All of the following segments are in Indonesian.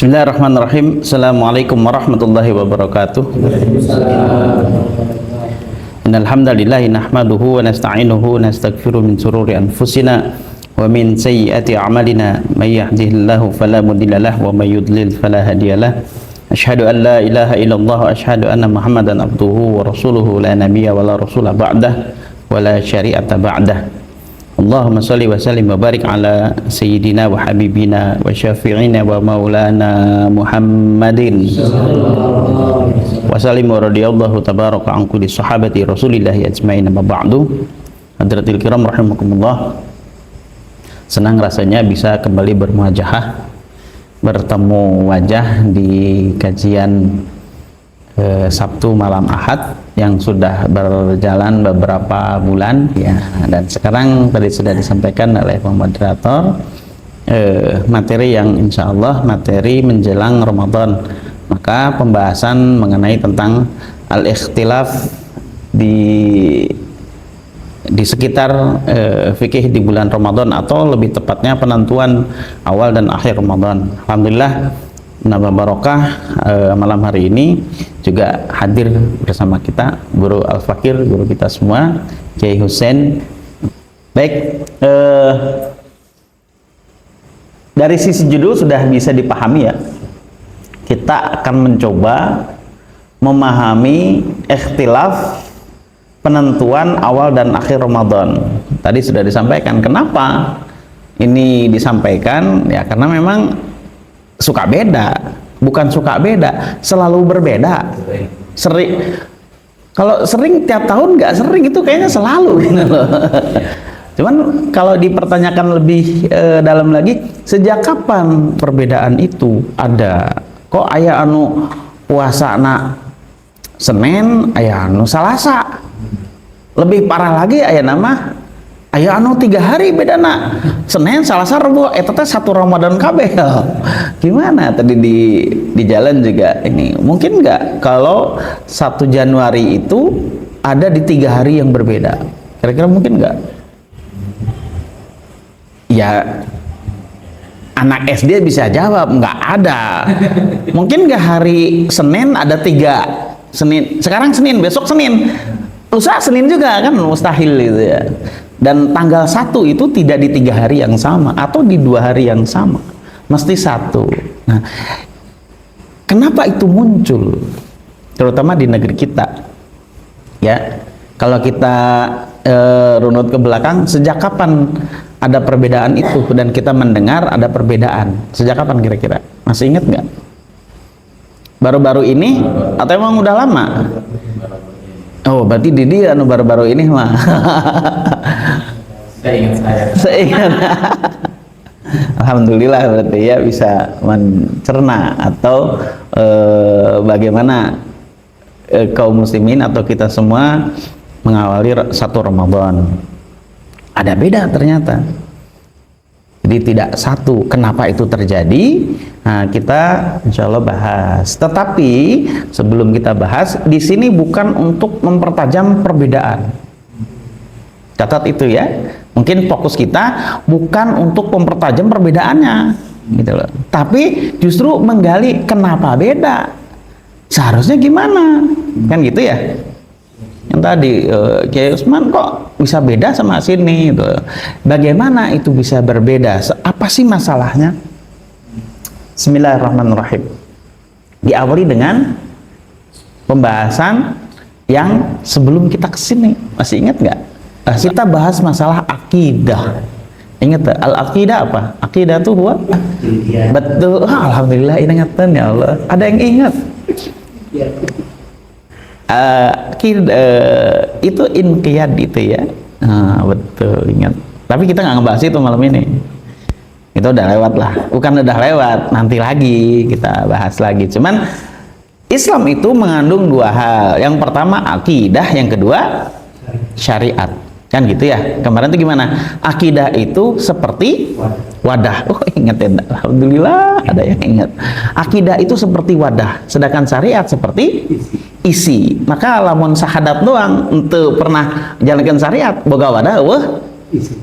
Bismillahirrahmanirrahim. Assalamualaikum warahmatullahi wabarakatuh. Innal hamdalillah nahmaduhu wa nasta'inuhu wa nastaghfiruh min shururi anfusina wa min sayyiati a'malina may yahdihillahu fala mudhillalah wa may yudlil fala hadiyalah. Asyhadu an la ilaha illallah wa asyhadu anna Muhammadan abduhu wa rasuluhu la nabiyya wa la rasula ba'dah wa la syari'ata ba'dah. Allahumma salli wa sallim wa barik ala sayyidina wa habibina wa syafi'ina wa maulana Muhammadin wa sallim wa radiyallahu tabaraka an kulli sahabati rasulillahi ajmain amma ba'du. Hadratil kiram rahimakumullah. Senang rasanya bisa kembali bermuajahah, bertemu wajah di kajian Sabtu malam Ahad yang sudah berjalan beberapa bulan ya, dan sekarang tadi sudah disampaikan oleh moderator materi yang insya Allah materi menjelang Ramadan, maka pembahasan mengenai tentang al-ikhtilaf di sekitar fikih di bulan Ramadan, atau lebih tepatnya penentuan awal dan akhir Ramadan. Alhamdulillah nambah barokah malam hari ini juga hadir bersama kita Guru Al-Fakir, guru kita semua, Kiai Hussein. Baik, dari sisi judul sudah bisa dipahami ya, kita akan mencoba memahami ikhtilaf penentuan awal dan akhir Ramadan. Tadi sudah disampaikan. Kenapa ini disampaikan? Ya karena memang suka beda, bukan suka beda, selalu berbeda. Sering, kalau sering tiap tahun nggak sering, itu kayaknya selalu gitu loh. Cuman kalau dipertanyakan lebih dalam lagi, sejak kapan perbedaan itu ada? Kok aya anu puasa na Senin, aya anu Salasa. Lebih parah lagi aya nama aya anu 3 hari beda nak, Senin, Salasa, Rabu, eta teh satu Ramadan kabeh. Gimana tadi di jalan juga ini, mungkin nggak kalau 1 Januari itu ada di 3 hari yang berbeda? Kira-kira mungkin nggak? Ya anak SD bisa jawab nggak ada. Mungkin nggak hari Senin ada 3 Senin, sekarang Senin, besok Senin, lusa Senin juga kan, mustahil gitu ya. Dan tanggal 1 itu tidak di 3 hari yang sama atau di 2 hari yang sama, mesti 1. Nah, kenapa itu muncul? Terutama di negeri kita ya, kalau kita runut ke belakang, sejak kapan ada perbedaan itu dan kita mendengar ada perbedaan? Sejak kapan kira-kira? Masih ingat nggak? Baru-baru ini atau emang udah lama? Oh, berarti Didi anu baru-baru ini mah. Seingat. Alhamdulillah berarti ya bisa mencerna atau bagaimana kaum muslimin atau kita semua mengawali 1 Ramadan. Ada beda ternyata. Jadi tidak satu. Kenapa itu terjadi? Nah, kita insya Allah bahas. Tetapi sebelum kita bahas, di sini bukan untuk mempertajam perbedaan. Catat itu ya. Mungkin fokus kita bukan untuk mempertajam perbedaannya, gitu loh. Tapi justru menggali kenapa beda. Seharusnya gimana? Kan gitu ya. Yang tadi Kiai Usman kok bisa beda sama sini gitu. Bagaimana itu bisa berbeda? Apa sih masalahnya? Bismillahirrahmanirrahim. Diawali dengan pembahasan yang sebelum kita kesini. Masih ingat nggak? Kita bahas masalah akidah. Ingat al-aqidah apa? Aqidah itu huwa? Betul. Alhamdulillah ingatan ya Allah. Ada yang ingat? Itu inqiyad itu ya. Betul, ingat. Tapi kita nggak ngebahas itu malam ini. Itu udah lewat lah. Bukan udah lewat, nanti lagi kita bahas lagi. Cuman Islam itu mengandung 2 hal. Yang pertama akidah, yang kedua syariat. Kan gitu ya. Kemarin itu gimana? Akidah itu seperti wadah. Oh, ingat ya. Alhamdulillah ada yang ingat. Akidah itu seperti wadah, sedangkan syariat seperti isi. Maka lamun sahadat doang untuk pernah jalankan syariat boga wadah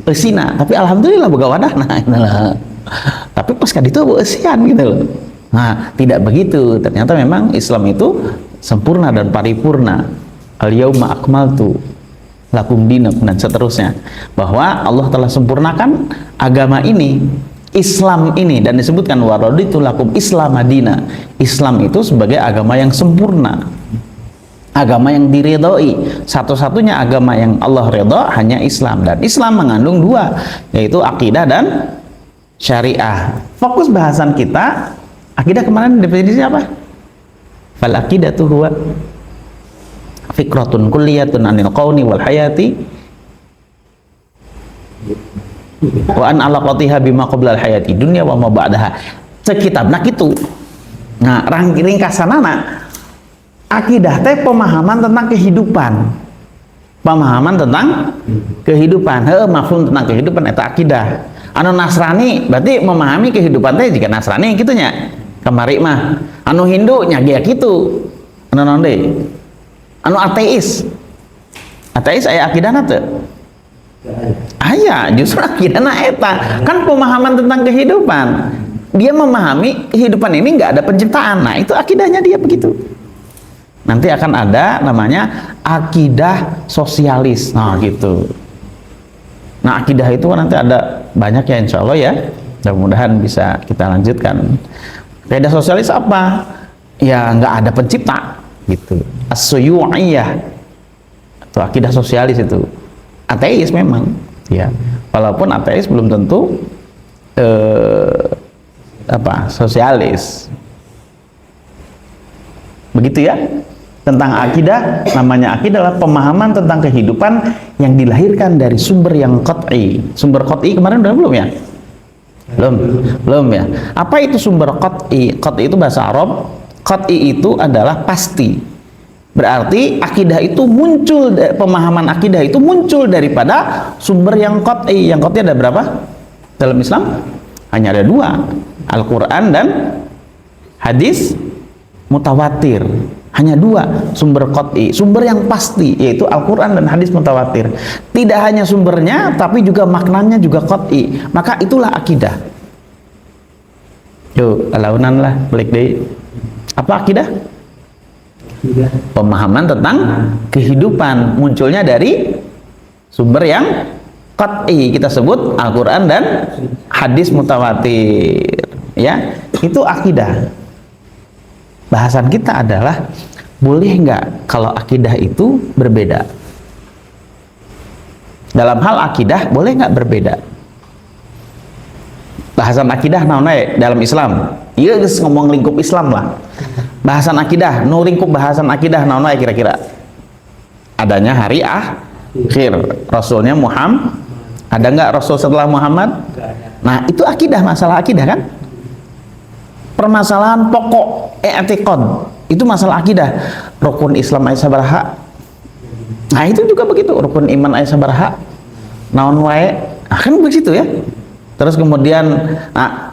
isina. Tapi alhamdulillah boga wadah nah itulah. Tapi pas kali itu esian gitu loh. Nah, tidak begitu. Ternyata memang Islam itu sempurna dan paripurna. Al-yauma akmaltu lakum dinakum dan seterusnya. Bahwa Allah telah sempurnakan agama ini, Islam ini, dan disebutkan waraditu lakum Islam Madinah. Islam itu sebagai agama yang sempurna, agama yang diridhoi. Satu-satunya agama yang Allah ridha hanya Islam, dan Islam mengandung dua, yaitu akidah dan syariah. Fokus bahasan kita akidah kemarin definisinya apa? Fal aqidatu huwa fikratun kulliyatun anil qawni wal hayati wa an alaqatiha bima qabla al hayati dunya wa ma ba'daha. Sekitabna kitu. Nah, ringkasanana akidah teh pemahaman tentang kehidupan. Pemahaman tentang kehidupan. Mafhum tentang kehidupan eta akidah. Anu Nasrani berarti memahami kehidupan teh jika Nasrani kitu nya. Kamari mah anu Hindu nya ge kitu. Anu naon deui? Anu ateis. Ateis aya akidahna teu? Aya, justru akidahna eta. Kan pemahaman tentang kehidupan. Dia memahami kehidupan ini enggak ada penciptaan. Nah, itu akidahnya dia begitu. Nanti akan ada namanya akidah sosialis. Nah, gitu. Nah, akidah itu nanti ada banyak ya, insya Allah ya. Mudah-mudahan bisa kita lanjutkan. Akidah sosialis apa? Ya nggak ada pencipta gitu. As-suyu'iyah itu akidah sosialis itu. Ateis memang ya. Walaupun ateis belum tentu sosialis. Begitu ya. Tentang akidah, namanya akidah adalah pemahaman tentang kehidupan yang dilahirkan dari sumber yang qat'i. Sumber qat'i kemarin udah belum ya? Belum ya. Apa itu sumber qat'i? Qat'i itu bahasa Arab. Qat'i itu adalah pasti. Berarti akidah itu muncul, pemahaman akidah itu muncul daripada sumber yang qat'i. Yang qat'i ada berapa? Dalam Islam hanya ada dua, Al-Quran dan hadis mutawatir. Hanya dua sumber qat'i, sumber yang pasti, yaitu Al-Quran dan hadis mutawatir. Tidak hanya sumbernya, tapi juga maknanya juga qat'i. Maka itulah akidah. Yuk, alaunan lah, balik deh. Apa akidah? Pemahaman tentang kehidupan, munculnya dari sumber yang qat'i. Kita sebut Al-Quran dan hadis mutawatir. Ya, itu akidah. Bahasan kita adalah boleh nggak kalau akidah itu berbeda? Dalam hal akidah boleh nggak berbeda? Bahasan akidah naonnya dalam Islam? Iya, guys, ngomong lingkup Islam lah. Bahasan akidah, no lingkup bahasan akidah naonnya kira-kira? Adanya hari akhir, Rasulnya Muhammad. Ada nggak Rasul setelah Muhammad? Nah, itu akidah, masalah akidah kan? Permasalahan pokok i'tiqad itu masalah akidah. Rukun Islam aya sabaraha? Nah, itu juga begitu. Rukun iman aya sabaraha? Naon wae? Nah, kan begitu ya. Terus kemudian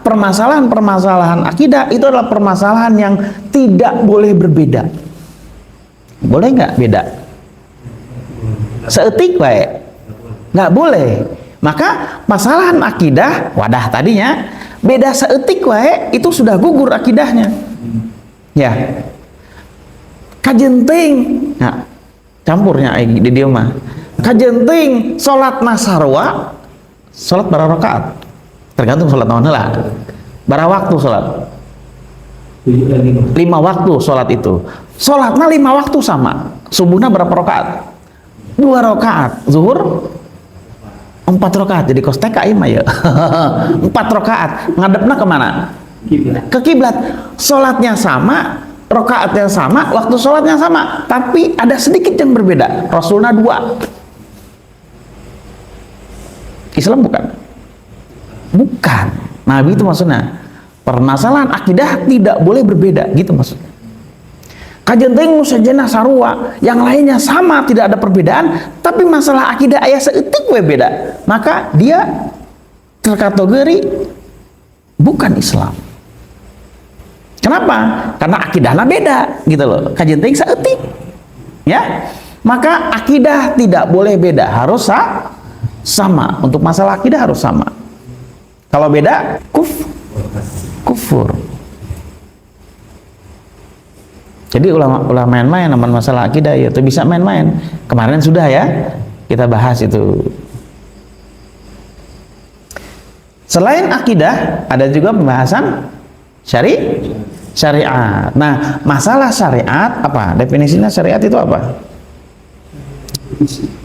permasalahan-permasalahan akidah itu adalah permasalahan yang tidak boleh berbeda. Boleh nggak beda? Seetik wae? Nggak boleh. Maka masalahan akidah, wadah tadinya beda seetik wae itu sudah gugur akidahnya. Ya. Kajenting. Nah, campurnya di dia mah. Kajenting salat nasarwa, salat berapa rakaat? Tergantung salat naon heula. Berapa waktu salat? 5 waktu salat itu. Salatna 5 waktu sama. Subuhna berapa rakaat? 2 rakaat. Zuhur 4 rakaat. Jadi kos TK mah ya. 4 rakaat. Ngadepna kemana? Ke kiblat. Salatnya sama, rakaatnya sama, waktu salatnya sama, tapi ada sedikit yang berbeda. Rasulna 2. Islam bukan? Bukan. Nabi itu maksudnya. Permasalahan akidah tidak boleh berbeda, gitu maksudnya. Kajenting musajana sarua, yang lainnya sama, tidak ada perbedaan, tapi masalah akidah aya seetik we beda, maka dia terkategori bukan Islam. Kenapa? Karena akidahnya beda, gitu loh. Kajenting seetik, ya. Maka akidah tidak boleh beda, harus sama. Untuk masalah akidah harus sama. Kalau beda, kufur. Jadi ulama main-main namun masalah akidah ya itu bisa main-main. Kemarin sudah ya kita bahas itu. Selain akidah ada juga pembahasan syariat. Nah, masalah syariat apa? Definisinya syariat itu apa?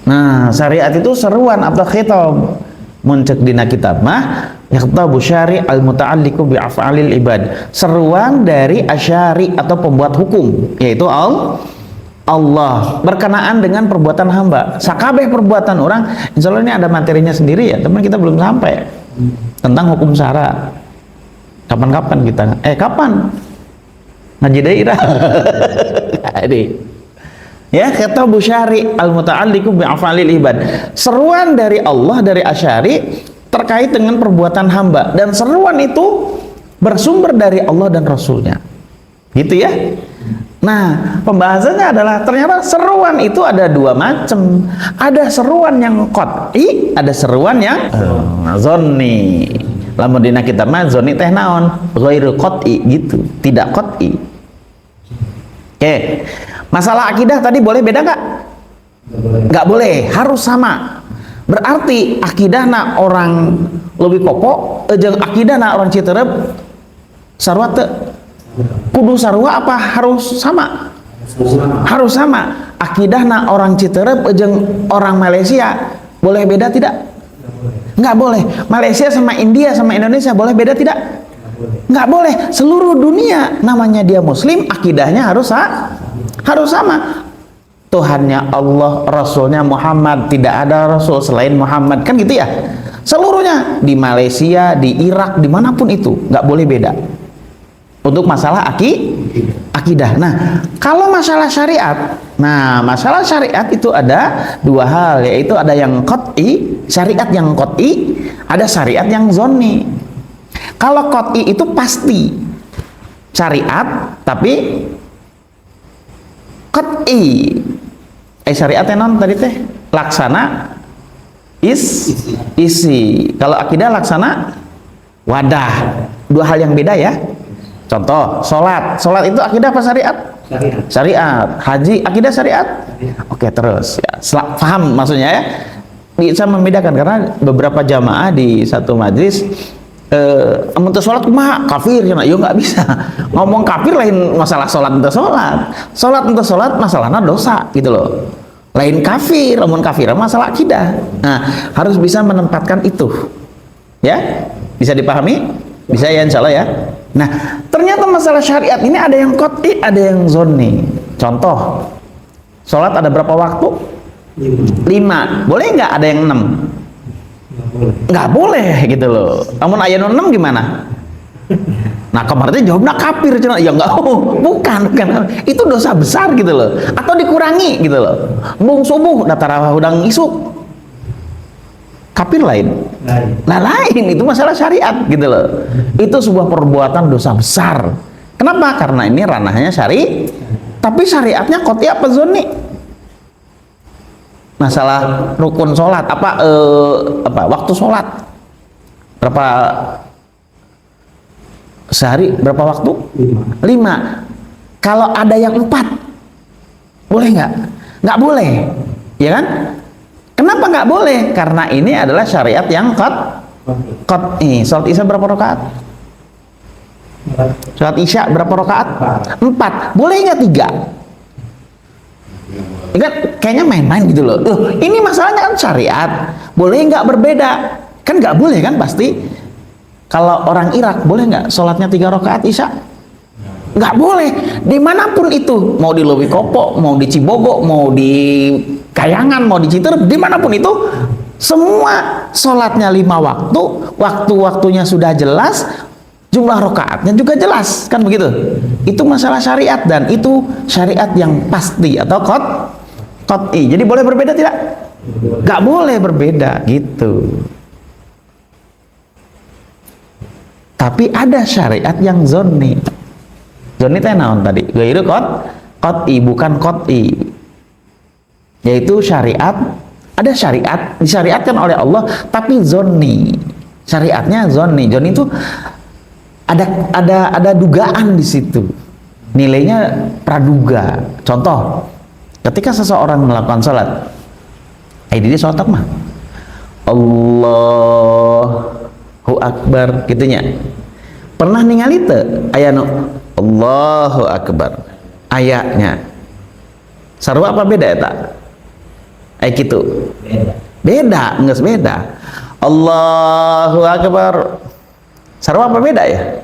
Nah, syariat itu seruan atau khitab. Muncek dina kitab mah yakhtabu syari' al-muta'alliqu bi af'alil ibad. Seruan dari asyari atau pembuat hukum, yaitu Allah berkenaan dengan perbuatan hamba. Sakabeh perbuatan orang, insyaallah ini ada materinya sendiri ya, teman kita belum sampai. Tentang hukum syara. Kapan-kapan kita kapan? Ngaji daerah. Ya, khitabu syari' al-muta'alliqu bi af'alil ibad. Seruan dari Allah, dari asyari terkait dengan perbuatan hamba, dan seruan itu bersumber dari Allah dan Rasulnya. Gitu ya. Nah, pembahasannya adalah ternyata seruan itu ada dua macam. Ada seruan yang qat'i, ada seruan yang zonni. Lamun dina kitab mah zonni teh naon? Ghairu qat'i gitu, tidak qat'i. Oke. Masalah akidah tadi boleh beda nggak? Nggak boleh, harus sama. Berarti akidahna orang lebih kopo, jeung akidahna orang Citerep sarua teu? Kudu sarua apa harus sama? Harus sama. Akidahna orang Citerep jeung orang Malaysia boleh beda tidak? Nggak boleh. Malaysia sama India sama Indonesia boleh beda tidak? Nggak boleh. Seluruh dunia namanya dia Muslim, akidahnya harus sama. Tuhannya Allah, Rasulnya Muhammad, tidak ada Rasul selain Muhammad, kan gitu ya. Seluruhnya di Malaysia, di Irak, dimanapun itu nggak boleh beda untuk masalah akidah. Nah, kalau masalah syariat, masalah syariat itu ada dua hal, yaitu ada yang qat'i, syariat yang qat'i, ada syariat yang zonni. Kalau qat'i itu pasti syariat, tapi qat'i syariat non tadi teh laksana isi. Kalau akidah laksana wadah. Dua hal yang beda ya. Contoh, sholat itu akidah apa syariat? Syariat. Haji akidah syariat? Oke, terus ya. Paham maksudnya ya? Bisa membedakan karena beberapa jamaah di satu majlis untuk sholat mah kafir ya, yo nggak bisa ngomong kafir, lain masalah sholat untuk sholat masalahnya dosa gitu loh, lain kafir, namun kafir masalah akidah. Nah, harus bisa menempatkan itu ya, bisa dipahami, bisa ya insya Allah ya. Nah, ternyata masalah syariat ini ada yang qat'i, ada yang zonni. Contoh, sholat ada berapa waktu? 5. Boleh nggak ada yang 6? Nggak boleh gitu loh. Namun ayat 6 gimana? Nah, kemarin jawabnya kafir, ya nggak, bukan, itu dosa besar gitu loh, atau dikurangi gitu loh. Bung subuh datarawah udang isuk, kafir lain. Nah, lain itu masalah syariat gitu loh. Itu sebuah perbuatan dosa besar. Kenapa? Karena ini ranahnya tapi syariatnya qat'i apa zonni? Masalah rukun sholat apa waktu sholat berapa sehari, berapa waktu? 5. Kalau ada yang 4 boleh nggak boleh ya kan? Kenapa nggak boleh? Karena ini adalah syariat yang qat'i. Sholat isya berapa rakaat? Sholat isya berapa rakaat? 4. Boleh nggak 3? Kan kayaknya main-main gitu loh. Ini masalahnya kan syariat. Boleh nggak berbeda? Kan nggak boleh kan pasti. Kalau orang Irak boleh nggak sholatnya 3 rakaat isya? Nggak boleh. Dimanapun itu, mau di Lowi Kopo, mau di Cibogo, mau di Kayangan, mau di Citerep, dimanapun itu, semua sholatnya 5 waktu, waktu-waktunya sudah jelas, jumlah rakaatnya juga jelas, kan begitu? Itu masalah syariat, dan itu syariat yang pasti atau qat'i. Jadi boleh berbeda tidak? Nggak boleh berbeda gitu. Tapi ada syariat yang zonni. Zonni teh naon tadi? Gairu qat'i, bukan qat'i. Yaitu syariat, ada syariat disyariatkan oleh Allah tapi zonni. Syariatnya zonni. Zonni itu ada dugaan di situ. nilainya praduga. Contoh, ketika seseorang melakukan sholat, dia sholat apa? Allahu Akbar gitunya. Pernah ningali teu aya nu Allahu Akbar ayatnya sarua apa beda eta? Kitu beda, geus beda. Allahu Akbar sarua apa beda ya?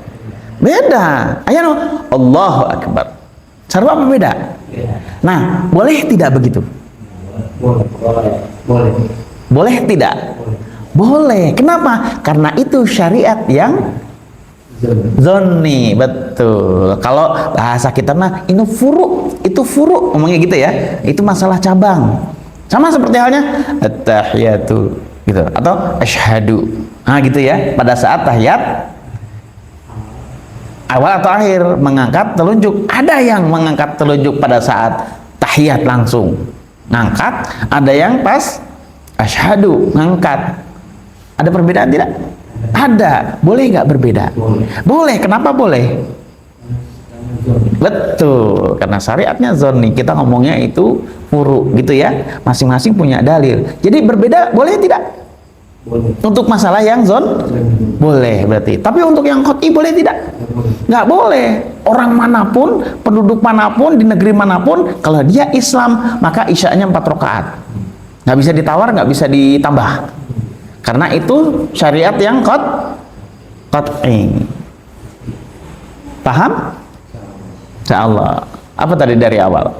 Beda. Aya nu Allahu Akbar sarua apa beda? Nah, boleh tidak begitu? Boleh tidak? Boleh. Kenapa? Karena itu syariat yang zonni, betul. Kalau bahasa kita mah ini furu, itu furu, ngomongnya gitu ya. Itu masalah cabang. Sama seperti halnya at-tahiyatu gitu atau asyhadu. Nah, gitu ya. Pada saat tahiyat awal atau akhir mengangkat telunjuk. Ada yang mengangkat telunjuk pada saat tahiyat langsung ngangkat, ada yang pas asyhadu ngangkat. Ada perbedaan tidak? Ada. Boleh nggak berbeda? Boleh. Kenapa boleh? Betul, karena syariatnya zonni. Kita ngomongnya itu furu gitu ya. Masing-masing punya dalil. Jadi berbeda boleh tidak? Boleh. Untuk masalah yang boleh berarti. Tapi untuk yang qat'i boleh tidak? Nggak boleh. Orang manapun, penduduk manapun, di negeri manapun, kalau dia Islam, maka isya'nya 4 rakaat. Nggak bisa ditawar, nggak bisa ditambah. Karena itu syariat yang qat'i. Paham? Insyaallah. Apa tadi dari awal?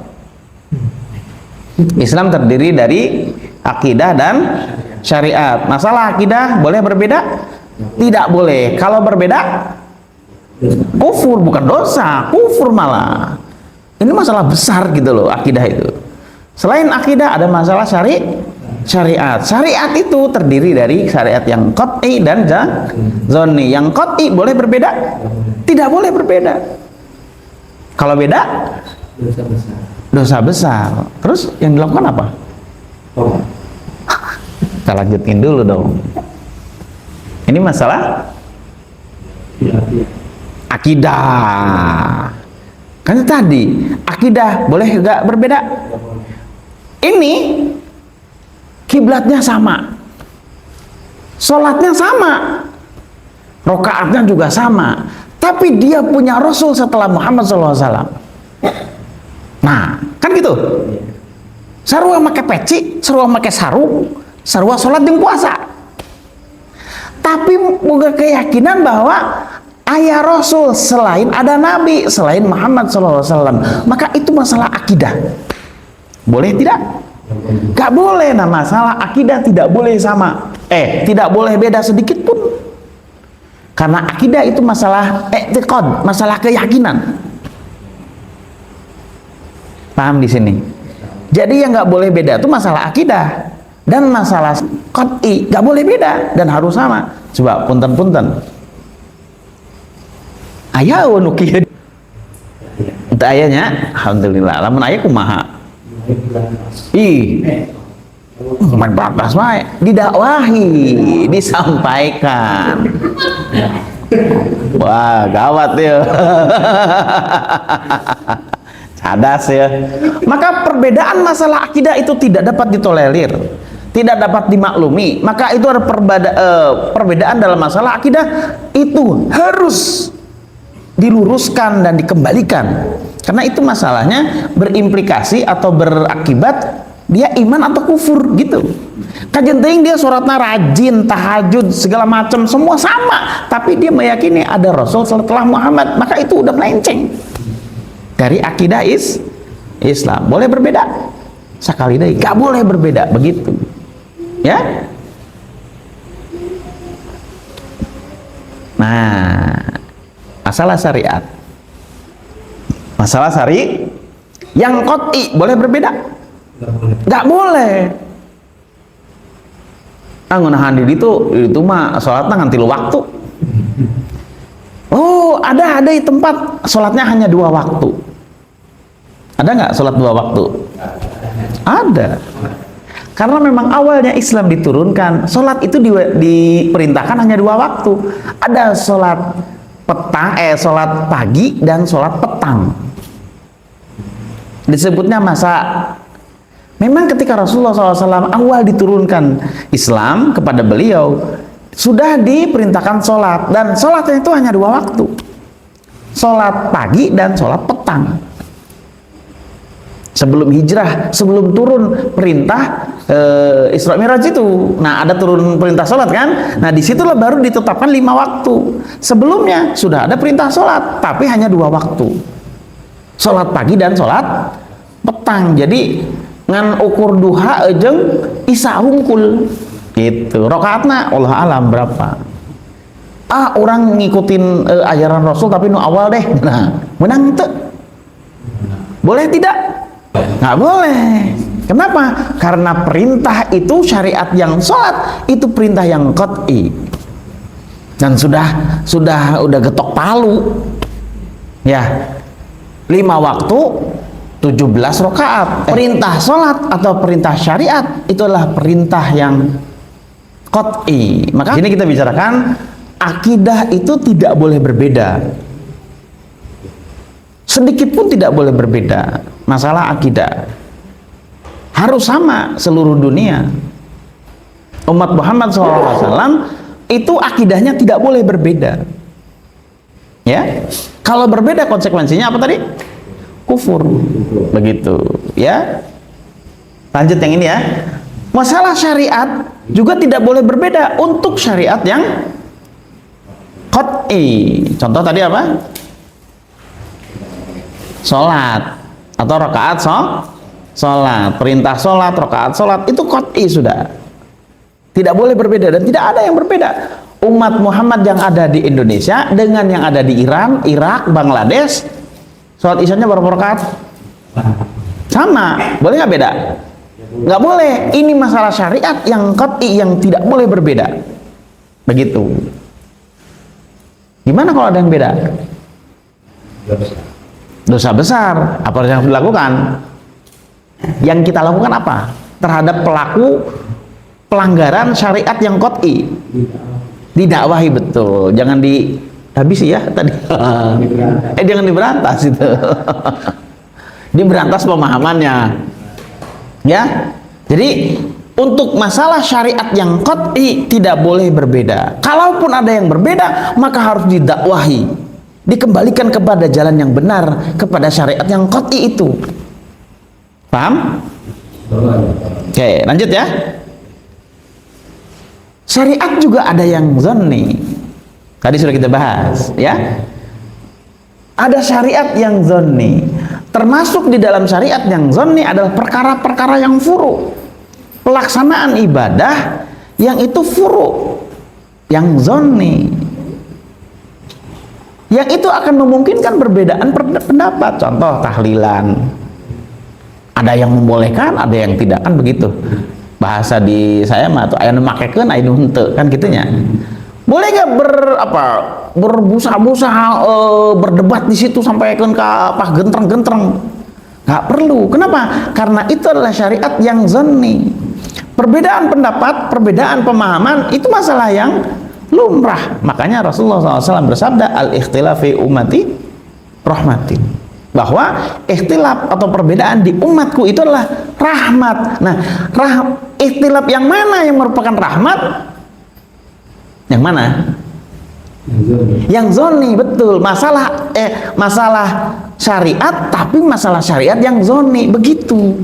Islam terdiri dari akidah dan syariat. Masalah akidah boleh berbeda? Tidak boleh. Kalau berbeda kufur, bukan dosa, kufur malah. Ini masalah besar gitu loh akidah itu. Selain akidah ada masalah syariat. Syariat itu terdiri dari syariat yang qat'i dan zonni. Yang qat'i boleh berbeda? Tidak boleh berbeda. Kalau beda? Dosa besar. Terus yang dilakukan apa? Kita lanjutin dulu dong. Ini masalah akidah. Kan tadi akidah boleh nggak berbeda? Ini kiblatnya sama, sholatnya sama, rokaatnya juga sama, tapi dia punya Rasul setelah Muhammad SAW. Nah, kan gitu. Sarua make peci, sarua make sarung, sarua sholat jeung puasa. Tapi boga keyakinan bahwa aya Rasul selain ada Nabi, selain Muhammad SAW. Maka itu masalah akidah. Boleh tidak? Gak boleh. Nah, masalah akidah tidak boleh sama. Tidak boleh beda sedikit pun. Karena akidah itu masalah i'tiqad, masalah keyakinan. Paham di sini? Jadi yang nggak boleh beda itu masalah akidah dan masalah qat'i, nggak boleh beda dan harus sama. Coba punten-punten. Aya nu kieu. Untuk ayahnya, alhamdulillah. Lamun aya kumaha? Main batas wae, didakwahi, disampaikan. Wah, gawat ya. Cadas ya. Maka perbedaan masalah akidah itu tidak dapat ditolerir, tidak dapat dimaklumi. Maka itu ada perbedaan dalam masalah akidah itu harus diluruskan dan dikembalikan. Karena itu masalahnya berimplikasi atau berakibat dia iman atau kufur gitu. Kajian teuing dia sholatnya rajin, tahajud, segala macam semua sama, tapi dia meyakini ada Rasul setelah Muhammad, maka itu udah melenceng dari akidah Islam. Boleh berbeda? Sekali deh, gak boleh berbeda begitu. Ya? Nah, masalah syariat. Masalah yang qat'i boleh berbeda? Gak boleh. Ngunahan diri itu mah sholatnya nganti lu waktu. Oh, ada di tempat sholatnya hanya 2 waktu. Ada nggak sholat 2 waktu? Ada. Karena memang awalnya Islam diturunkan, sholat itu diperintahkan hanya 2 waktu. Ada sholat sholat pagi dan sholat petang. disebutnya masa. Memang ketika Rasulullah SAW awal diturunkan Islam kepada beliau, sudah diperintahkan sholat, dan sholatnya itu hanya 2 waktu, sholat pagi dan sholat petang. Sebelum hijrah, sebelum turun perintah Isra Mi'raj itu, nah ada turun perintah sholat kan, nah disitulah baru ditetapkan 5 waktu. Sebelumnya sudah ada perintah sholat, tapi hanya 2 waktu, sholat pagi dan sholat petang. Jadi ngan ukur duha jeung isya hungkul gitu. Rakaatna Allah alam berapa. Orang ngikutin ajaran Rasul tapi nu awal deh. Nah, menang itu. Boleh tidak? Nggak boleh. Kenapa? Karena perintah itu syariat yang sholat itu perintah yang qat'i. Dan sudah getok palu. Ya. 5 waktu 17 rakaat. Perintah sholat atau perintah syariat itu adalah perintah yang qat'i. Maka ini kita bicarakan akidah itu tidak boleh berbeda. Sedikit pun tidak boleh berbeda. Masalah akidah harus sama seluruh dunia. Umat Muhammad SAW itu akidahnya tidak boleh berbeda. Ya, kalau berbeda konsekuensinya apa tadi? Kufur, begitu ya. Lanjut yang ini ya. Masalah syariat juga tidak boleh berbeda untuk syariat yang qat'i. Contoh tadi apa? Sholat atau rakaat sholat, perintah sholat, rakaat sholat itu qat'i sudah. Tidak boleh berbeda dan tidak ada yang berbeda. Umat Muhammad yang ada di Indonesia dengan yang ada di Iran, Irak, Bangladesh, sholat isyanya berapa rakaat? Sama, boleh nggak beda? Nggak boleh. Ini masalah syariat yang qat'i yang tidak boleh berbeda. Begitu. Gimana kalau ada yang beda? Dosa besar. Apa yang harus dilakukan? Yang kita lakukan apa? Terhadap pelaku pelanggaran syariat yang qat'i. Didakwahi, betul. Jangan habisi ya tadi. Jangan diberantas itu. Diberantas pemahamannya. Ya. Jadi untuk masalah syariat yang qat'i tidak boleh berbeda. Kalaupun ada yang berbeda, maka harus didakwahi, dikembalikan kepada jalan yang benar, kepada syariat yang qat'i itu. Paham? Oke, lanjut ya. Syariat juga ada yang zonni. Tadi sudah kita bahas, ya. Ada syariat yang zonni. Termasuk di dalam syariat yang zonni adalah perkara-perkara yang furu. Pelaksanaan ibadah yang itu furu, yang zonni. Yang itu akan memungkinkan perbedaan pendapat. Contoh tahlilan. Ada yang membolehkan, ada yang tidak, kan begitu. Bahasa di saya mah tuh aya nu makekeun, aya nu henteu, kan gitunya. Boleh nggak berbusa-busa berdebat di situ sampai ke apa gentreng-gentreng? Nggak perlu. Kenapa? Karena itu adalah syariat yang zonni. Perbedaan pendapat, perbedaan pemahaman itu masalah yang lumrah. Makanya Rasulullah SAW bersabda, al-ikhtilafi ummati rahmatin. Bahwa ikhtilaf atau perbedaan di umatku itu adalah rahmat. Nah, ikhtilaf yang mana yang merupakan rahmat? Yang mana? Yang zoni, betul. Masalah syariat, tapi masalah syariat yang zoni, begitu.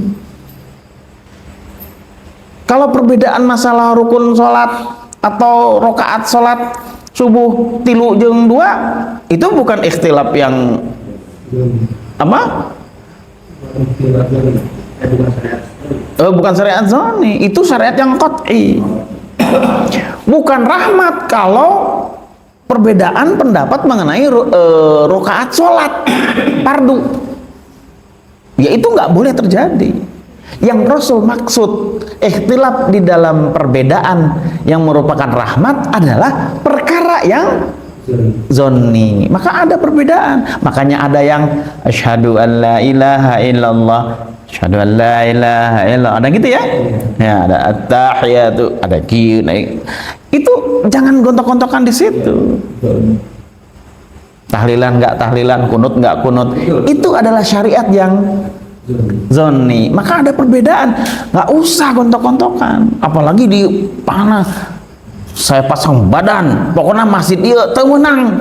Kalau perbedaan masalah rukun sholat atau rokaat sholat subuh 3 jeung 2, itu bukan ikhtilaf yang apa? Bukan syariat zoni, itu syariat yang qat'i. Bukan rahmat kalau perbedaan pendapat mengenai rokaat sholat fardu. Ya itu nggak boleh terjadi. Yang Rasul maksud ikhtilaf di dalam perbedaan yang merupakan rahmat adalah perkara yang zonni. Maka ada perbedaan. Makanya ada yang asyhadu an la ilaha illallah, asyhadu an la ilaha illallah. Ada gitu ya? Ya, ada at-tahiyatu, ada Q. Itu jangan gontok-gontokan di situ. Tahlilan enggak tahlilan, kunut enggak kunut. Itu adalah syariat yang zoni. Maka ada perbedaan, nggak usah gontok-gontokan, apalagi di panah saya pasang badan, pokoknya masih dia temenang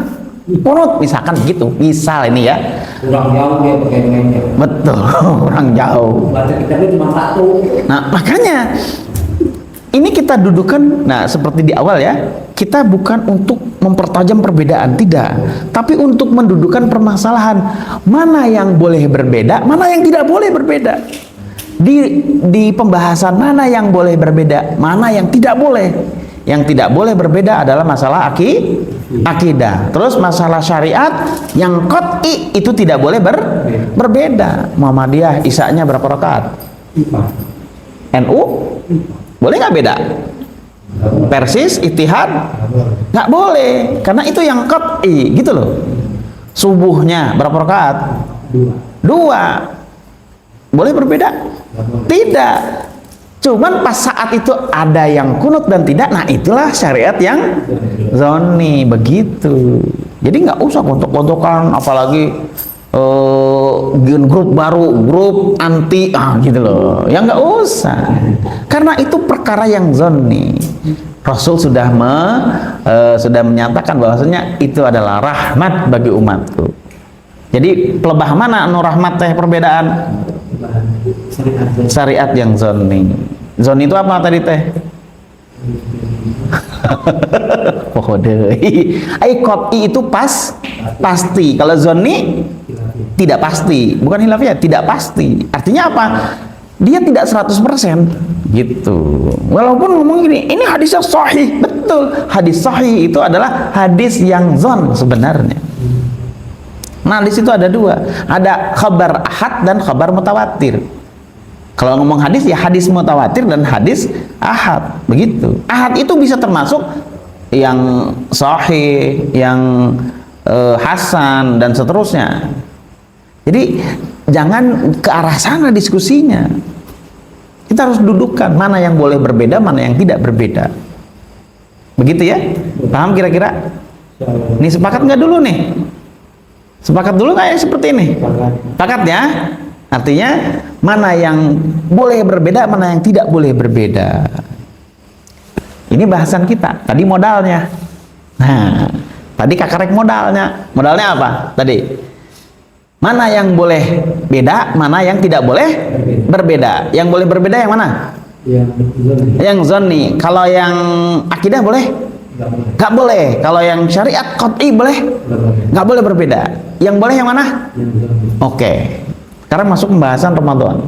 punut, misalkan gitu, misal ini ya. Kurang jauh dia pakai mainnya. Betul, kurang jauh. Baca kitabnya cuma satu. Nah makanya ini kita dudukan, nah seperti di awal ya, kita bukan untuk mempertajam perbedaan, tidak, tapi untuk mendudukan permasalahan mana yang boleh berbeda, mana yang tidak boleh berbeda. Di pembahasan mana yang boleh berbeda, mana yang tidak boleh. Yang tidak boleh berbeda adalah masalah akidah. Terus masalah syariat yang qat'i itu tidak boleh berbeda. Muhammadiyah isanya berapa rakaat? 4. NU boleh nggak beda? Persis, Ittihad nggak boleh, karena itu yang qat'i gitu loh. Subuhnya berapa rakaat? 2. Boleh berbeda? Tidak. Cuman pas saat itu ada yang kunut dan tidak, nah itulah syariat yang zoni, begitu. Jadi nggak usah gontok-gontokan, apalagi grup baru, grup anti, gitu loh. Ya nggak usah, karena itu perkara yang zoni. Rasul sudah menyatakan bahwasanya itu adalah rahmat bagi umatku. Jadi pelebah mana anu rahmat teh perbedaan? Syariat yang zoni. Zoni itu apa tadi teh? Qat'i itu pasti. Kalau zoni tidak pasti, bukan hilafiyah, tidak pasti. Artinya apa? Dia tidak 100% gitu. Walaupun ngomong gini, ini hadis yang sahih, betul. Hadis sahih itu adalah hadis yang zon sebenarnya. Nah, di situ ada dua, ada khabar ahad dan khabar mutawatir. Kalau ngomong hadis ya hadis mutawatir dan hadis ahad, begitu. Ahad itu bisa termasuk yang sahih, yang hasan dan seterusnya. Jadi jangan ke arah sana diskusinya. Kita harus dudukkan mana yang boleh berbeda, mana yang tidak berbeda. Begitu ya? Paham kira-kira? Nih sepakat nggak dulu nih? Sepakat dulu nggak ya seperti ini? Sepakat ya? Artinya mana yang boleh berbeda, mana yang tidak boleh berbeda. Ini bahasan kita. Tadi modalnya. Nah, tadi kakarek modalnya. Modalnya apa? Tadi mana yang boleh beda, mana yang tidak boleh berbeda. Yang boleh berbeda yang mana? Yang zoni. Kalau yang akidah boleh? Nggak boleh. Kalau yang syariat qat'i boleh? Nggak boleh berbeda. Yang boleh yang mana? Oke. Sekarang masuk pembahasan Ramadan.